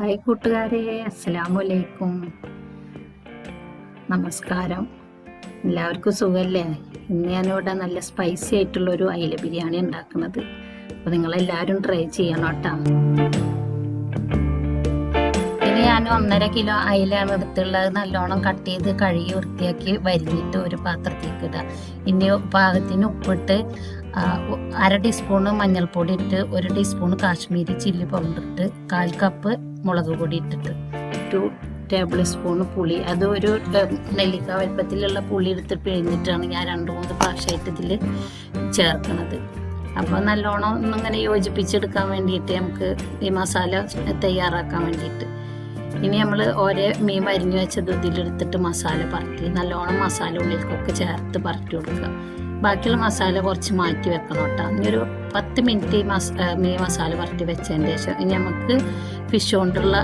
Hi കൂട്ടുകാരെ, അസ്സലാമലൈക്കും. നമസ്കാരം. എല്ലാവർക്കും സുഖമല്ലേ? ഇന്ന് ഞാനിവിടെ നല്ല സ്പൈസി ആയിട്ടുള്ളൊരു അയില ബിരിയാണി ഉണ്ടാക്കുന്നത്. അപ്പോൾ നിങ്ങളെല്ലാവരും ട്രൈ ചെയ്യണം കേട്ടോ. ഇനി ഞാൻ 1.5 കിലോ അയിലാണ് എടുത്തുള്ളത്. നല്ലോണം കട്ട് ചെയ്ത് കഴുകി വൃത്തിയാക്കി വരിഞ്ഞിട്ട് ഒരു പാത്രത്തേക്ക് ഇടുക. ഇനി പാകത്തിന് ഉപ്പിട്ട് 1/2 ടീസ്പൂണ് മഞ്ഞൾപ്പൊടി ഇട്ട് 1 ടീസ്പൂൺ കാശ്മീരി ചില്ലി പൗഡർ ഇട്ട് 1/4 കപ്പ് മുളക് പൊടി ഇട്ടിട്ട് 2 ടേബിൾ സ്പൂൺ പുളി, അത് ഒരു നെല്ലിക്ക വലുപ്പത്തിലുള്ള പുളി എടുത്തിട്ട് പിഴിഞ്ഞിട്ടാണ് ഞാൻ 2-3 പ്രാവശ്യമായിട്ട് ഇതിൽ ചേർക്കണത്. അപ്പോൾ നല്ലോണം ഒന്നിങ്ങനെ യോജിപ്പിച്ചെടുക്കാൻ വേണ്ടിയിട്ട് നമുക്ക് ഈ മസാല തയ്യാറാക്കാൻ വേണ്ടിയിട്ട് ഇനി നമ്മൾ ഓരോ മീൻ മരിഞ്ഞു വെച്ചത് ഇതിലെടുത്തിട്ട് മസാല പരട്ടി നല്ലോണം മസാല ഉള്ളിലേക്കൊക്കെ ചേർത്ത് പരട്ടി കൊടുക്കുക. ബാക്കിയുള്ള മസാല കുറച്ച് മാറ്റി വെക്കണം കേട്ടോ. ഇനി ഒരു 10 മിനിറ്റ് മീൻ മസാല പരട്ടി വെച്ചതിന് ശേഷം ഇനി നമുക്ക് ഫിഷ് കൊണ്ടുള്ള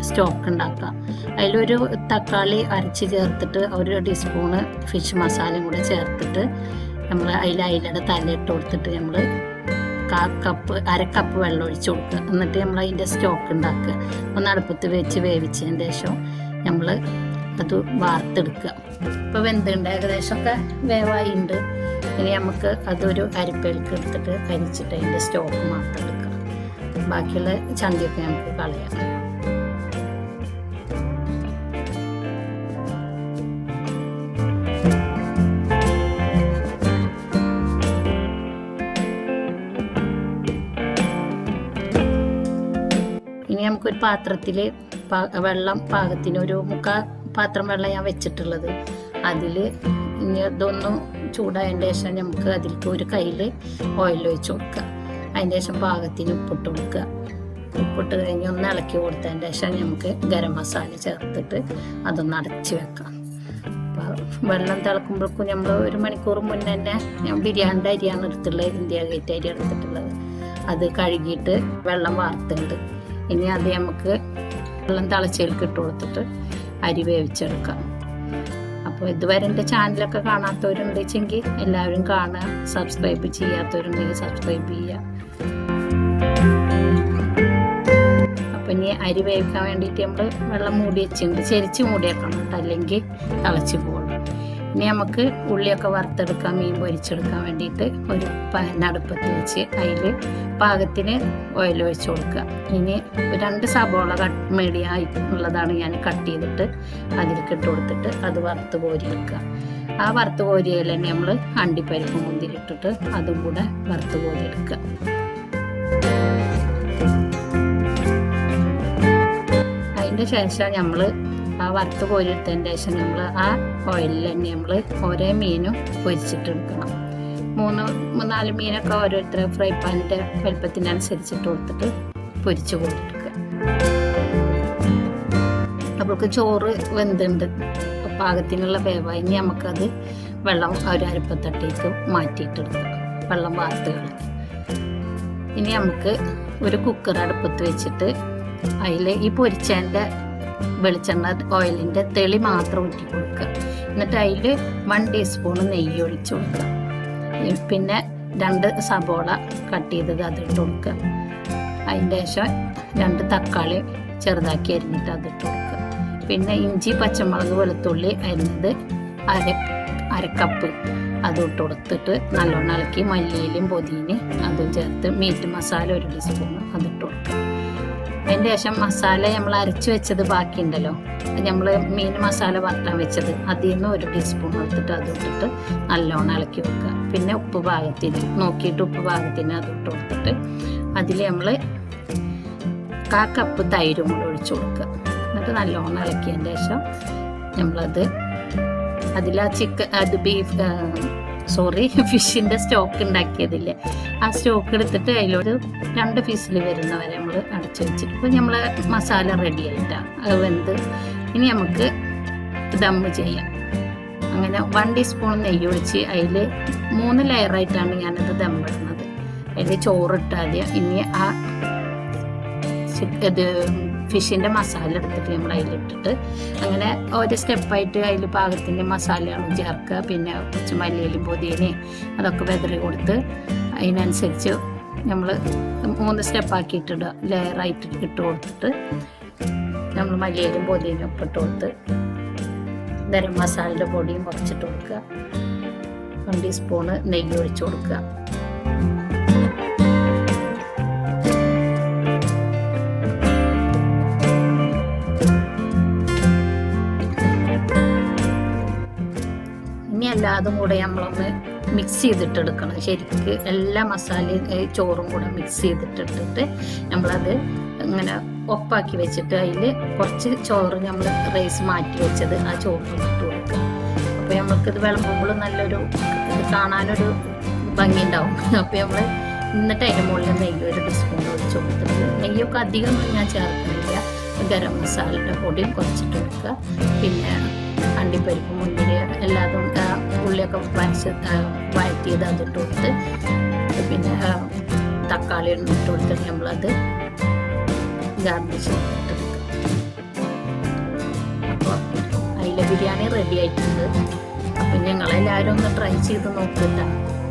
സ്റ്റോക്ക് ഉണ്ടാക്കാം. അതിലൊരു തക്കാളി അരച്ച് ചേർത്തിട്ട് 1 ടീസ്പൂണ് ഫിഷ് മസാലയും കൂടെ ചേർത്തിട്ട് നമ്മൾ അയിലയുടെ തലയിട്ട് കൊടുത്തിട്ട് നമ്മൾ 1/2 കപ്പ് വെള്ളം ഒഴിച്ച് കൊടുക്കുക. എന്നിട്ട് നമ്മൾ അതിൻ്റെ സ്റ്റോക്ക് ഉണ്ടാക്കുക. ഒന്ന് അടുപ്പത്ത് വെച്ച് വേവിച്ചതിന് ശേഷം നമ്മൾ അത് വാർത്തെടുക്കുക. ഇപ്പോൾ വെന്തുണ്ട്, ഏകദേശമൊക്കെ വേവായിട്ടുണ്ട്. ഇനി നമുക്ക് അതൊരു അരിപ്പയിലേക്ക് എടുത്തിട്ട് അരിച്ചിട്ട് അതിൻ്റെ സ്റ്റോക്ക് മാത്രം എടുക്കുക. ബാക്കിയുള്ള ചന്തിയൊക്കെ നമുക്ക് കളയാം. ഇനി നമുക്കൊരു പാത്രത്തിൽ വെള്ളം പാകത്തിന് ഒരു 3/4 പാത്രം വെള്ളം ഞാൻ വെച്ചിട്ടുള്ളത്. അതിൽ ഇനി ഇതൊന്നും ചൂടായതിൻ്റെ ശേഷം നമുക്ക് അതിലേക്ക് ഒരു കയ്യിൽ ഓയിൽ ഒഴിച്ച് കൊടുക്കുക. അതിൻ്റെ ശേഷം പാകത്തിന് ഉപ്പിട്ട് കൊടുക്കുക. ഉപ്പിട്ട് കഴിഞ്ഞ് ഒന്ന് ഇളക്കി കൊടുത്തതിൻ്റെ ശേഷം നമുക്ക് ഗരം മസാല ചേർത്തിട്ട് അതൊന്ന് അടച്ച് വെക്കാം. അപ്പോൾ വെള്ളം തിളക്കുമ്പോഴേക്കും നമ്മൾ 1 മണിക്കൂർ മുന്നേ തന്നെ ഞാൻ ബിരിയാണിൻ്റെ അരിയാണ് എടുത്തിട്ടുള്ളത്, ഇന്ത്യ ഗേറ്റ് അരി എടുത്തിട്ടുള്ളത്. അത് കഴുകിയിട്ട് വെള്ളം വാർത്തുണ്ട്. ഇനി അത് നമുക്ക് വെള്ളം തിളച്ചതിലേക്ക് ഇട്ട് കൊടുത്തിട്ട് അരി വേവിച്ചെടുക്കാം. അപ്പോൾ ഇതുവരെ എൻ്റെ ചാനലൊക്കെ കാണാത്തവരുണ്ടെങ്കിൽ എല്ലാവരും കാണുക. സബ്സ്ക്രൈബ് ചെയ്യാത്തവരുണ്ടെങ്കിൽ സബ്സ്ക്രൈബ് ചെയ്യുക. അപ്പോൾ ഇനി അരി വേവിക്കാൻ വേണ്ടിയിട്ട് നമ്മൾ വെള്ളം മൂടി വെച്ചിട്ടുണ്ട്. ചെരിച്ച് മൂടി വെക്കണം കേട്ടോ, അല്ലെങ്കിൽ തിളച്ച് പോകും. ഇനി നമുക്ക് ഉള്ളിയൊക്കെ വറുത്തെടുക്കാൻ, മീൻ പൊരിച്ചെടുക്കാൻ വേണ്ടിയിട്ട് ഒരു പാൻ അടുപ്പത്ത് വെച്ച് അതിൽ പാകത്തിന് ഓയിൽ ഒഴിച്ച് കൊടുക്കുക. ഇനി 2 സബോള മീഡിയമായിട്ടുള്ളതാണ് ഞാൻ കട്ട് ചെയ്തിട്ട് അതിലേക്ക് ഇട്ട് കൊടുത്തിട്ട് അത് വറുത്ത് കോരി വെക്കുക. ആ വറുത്ത് കോരിയതിൽ തന്നെ നമ്മൾ അണ്ടിപ്പരിപ്പ് മുന്തിരി ഇട്ടിട്ട് അതും കൂടെ വറുത്ത് കോരി എടുക്കുക. അതിൻ്റെ ശേഷം നമ്മൾ ആ വറുത്ത് കോരിയെടുത്തതിൻ്റെ ശേഷം നമ്മൾ ആ ഓയിലിൽ തന്നെ നമ്മൾ ഓരോ മീനും പൊരിച്ചിട്ടെടുക്കണം. 3-4 മീനൊക്കെ ഓരോരുത്തർ ഫ്രൈ പാനിൻ്റെ വലുപ്പത്തിനനുസരിച്ചിട്ട് കൊടുത്തിട്ട് പൊരിച്ച് കൊടുക്കുക. അപ്പോൾക്ക് ചോറ് വെന്തുണ്ട്, പാകത്തിനുള്ള വേവായി. ഇനി നമുക്കത് വെള്ളം ഒരു അരിപ്പത്തട്ടേക്ക് മാറ്റിയിട്ടെടുക്കാം, വെള്ളം വാർത്തുകൾ. ഇനി നമുക്ക് ഒരു കുക്കർ അടുപ്പത്ത് വെച്ചിട്ട് അതിൽ ഈ പൊരിച്ചതിൻ്റെ വെളിച്ചെണ്ണ ഓയിലിൻ്റെ തെളി മാത്രം ഊറ്റി കൊടുക്കുക. എന്നിട്ട് അതിൽ 1 ടീസ്പൂൺ നെയ്യ് ഒഴിച്ച് കൊടുക്കുക. പിന്നെ 2 സബോള കട്ട് ചെയ്തത് അതിട്ട് കൊടുക്കുക. അതിൻ്റെ ശേഷം 2 തക്കാളി ചെറുതാക്കി അരിഞ്ഞിട്ട് അതിട്ട് കൊടുക്കുക. പിന്നെ ഇഞ്ചി, പച്ചമുളക്, വെളുത്തുള്ളി അരിഞ്ഞത് 1/2 കപ്പ് അതും ഇട്ട് കൊടുത്തിട്ട് നല്ലോണം ഇളക്കി മല്ലിയിലും പൊതിന് അതും ചേർത്ത് മീറ്റ് മസാല 1 ടീസ്പൂൺ അതിട്ട് കൊടുക്കുക. അതിൻ്റെ ശേഷം മസാല നമ്മൾ അരച്ച് വെച്ചത് ബാക്കിയുണ്ടല്ലോ, നമ്മൾ മീൻ മസാല വറുക്കാൻ വെച്ചത് അതിൽ നിന്ന് 1 ടീസ്പൂൺ എടുത്തിട്ട് അത് ഇട്ടിട്ട് നല്ലോണം ഇളക്കി വെക്കുക. പിന്നെ ഉപ്പ് പാകത്തിന് നോക്കിയിട്ട് ഉപ്പ് പാകത്തിന് അത് ഇട്ട് കൊടുത്തിട്ട് അതിൽ നമ്മൾ 1/4 കപ്പ് തൈരും കൂടെ ഒഴിച്ച് കൊടുക്കുക. എന്നിട്ട് നല്ലോണം ഇളക്കിയതിൻ്റെ ശേഷം നമ്മളത് അതിൽ ഫിഷിൻ്റെ സ്റ്റോക്ക് ഉണ്ടാക്കിയതില്ലേ, ആ സ്റ്റോക്ക് എടുത്തിട്ട് അതിലൊരു 2 ഫിസിൽ വരുന്നവരെ നമ്മൾ അടച്ചു വെച്ചിട്ട് ഇപ്പോൾ നമ്മൾ മസാല റെഡി ആയിട്ടാണ് അത് വെന്ത്. ഇനി നമുക്ക് ദമ്മ് ചെയ്യാം. അങ്ങനെ 1 ടീസ്പൂൺ നെയ്യ് ഒഴിച്ച് അതിൽ 3 ലെയറായിട്ടാണ് ഞാനത് ദമ്മിടുന്നത്. അതിൽ ചോറിട്ടാൽ ഇനി ആ ഫിഷിൻ്റെ മസാല എടുത്തിട്ട് നമ്മൾ അതിലിട്ടിട്ട് അങ്ങനെ ഓരോ സ്റ്റെപ്പായിട്ട് അതിൽ പാകത്തിൻ്റെ മസാലകളും ചേർക്കുക. പിന്നെ കുറച്ച് മല്ലിയിലും പൊതിനയും അതൊക്കെ വെതറി കൊടുത്ത് അതിനനുസരിച്ച് നമ്മൾ 3 സ്റ്റെപ്പാക്കിയിട്ടിടുക. ലെയറായിട്ട് ഇട്ട് കൊടുത്തിട്ട് നമ്മൾ മല്ലിയിലും പൊതിനും ഒക്കെ ഇട്ട് കൊടുത്ത് ഗരം മസാലയുടെ പൊടിയും കുറച്ചിട്ട് കൊടുക്കുക. 1 ടീസ്പൂണ് നെയ്യ് ഒഴിച്ച് കൊടുക്കുക. ഇനി എല്ലാതും കൂടെ നമ്മളൊന്ന് മിക്സ് ചെയ്തിട്ടെടുക്കണം. ശരിക്ക് എല്ലാ മസാലയും ചോറും കൂടെ മിക്സ് ചെയ്തിട്ടിട്ടിട്ട് നമ്മളത് ഇങ്ങനെ ഒപ്പാക്കി വെച്ചിട്ട് അതിൽ കുറച്ച് ചോറ് നമ്മൾ റൈസ് മാറ്റി വെച്ചത് ആ ചോറിൽ ഇട്ട് കൊടുക്കുക. അപ്പോൾ നമ്മൾക്കിത് വിളമ്പുമ്പോൾ നല്ലൊരു കാണാനൊരു ഭംഗി ഉണ്ടാവും. അപ്പോൾ നമ്മൾ എന്നിട്ട് അതിൻ്റെ മുകളിൽ നെയ്യ് 1 ടീസ്പൂൺ ഒഴിച്ച് കൊടുത്തിട്ട്, നെയ്യൊക്കെ അധികം ഞാൻ ചേർക്കുന്നില്ല. ഗരം മസാലയുടെ പൊടിയും കുറച്ചിട്ട് കൊടുക്കുക. പിന്നെ അണ്ടിപ്പരിപ്പ്, മുന്തിരി എല്ലാതും ഉള്ളിയൊക്കെ വഴറ്റിയത് അതിട്ട് കൊടുത്ത്, പിന്നെ തക്കാളി ഇട്ട് കൊടുത്തിട്ട് നമ്മളത് ഗാർണിഷ് ചെയ്തിട്ടെടുക്കുക. അപ്പോൾ അയില ബിരിയാണി റെഡി ആയിട്ടുണ്ട്. അപ്പം ഞങ്ങളെല്ലാവരും ഒന്ന് ട്രൈ ചെയ്ത് നോക്കില്ല,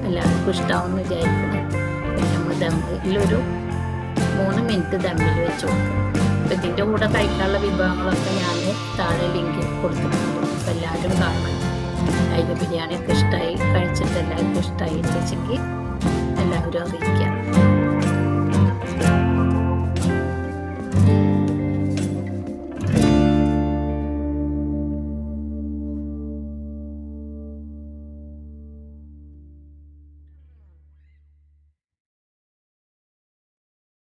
എല്ലാവർക്കും ഇഷ്ടമാവുമെന്ന് വിചാരിക്കുന്നത്. പിന്നെ നമ്മൾ ദമ്മിലൊരു 3 മിനിറ്റ് ദമ്മിൽ വെച്ച് കൊടുക്കുക. അപ്പം ഇതിൻ്റെ കൂടെ കഴിക്കാനുള്ള വിഭവങ്ങളൊക്കെ ഞാൻ താഴെ ലിങ്ക് കൊടുത്തിട്ടുണ്ട്. അപ്പം എല്ലാവരും കാണാൻ. അയില ബിരിയാണിയൊക്കെ ഇഷ്ടമായി, കഴിച്ചിട്ട് എല്ലാവർക്കും ഇഷ്ടമായി ചേച്ചിക്ക് എല്ലാവരും അറിയിക്കാം.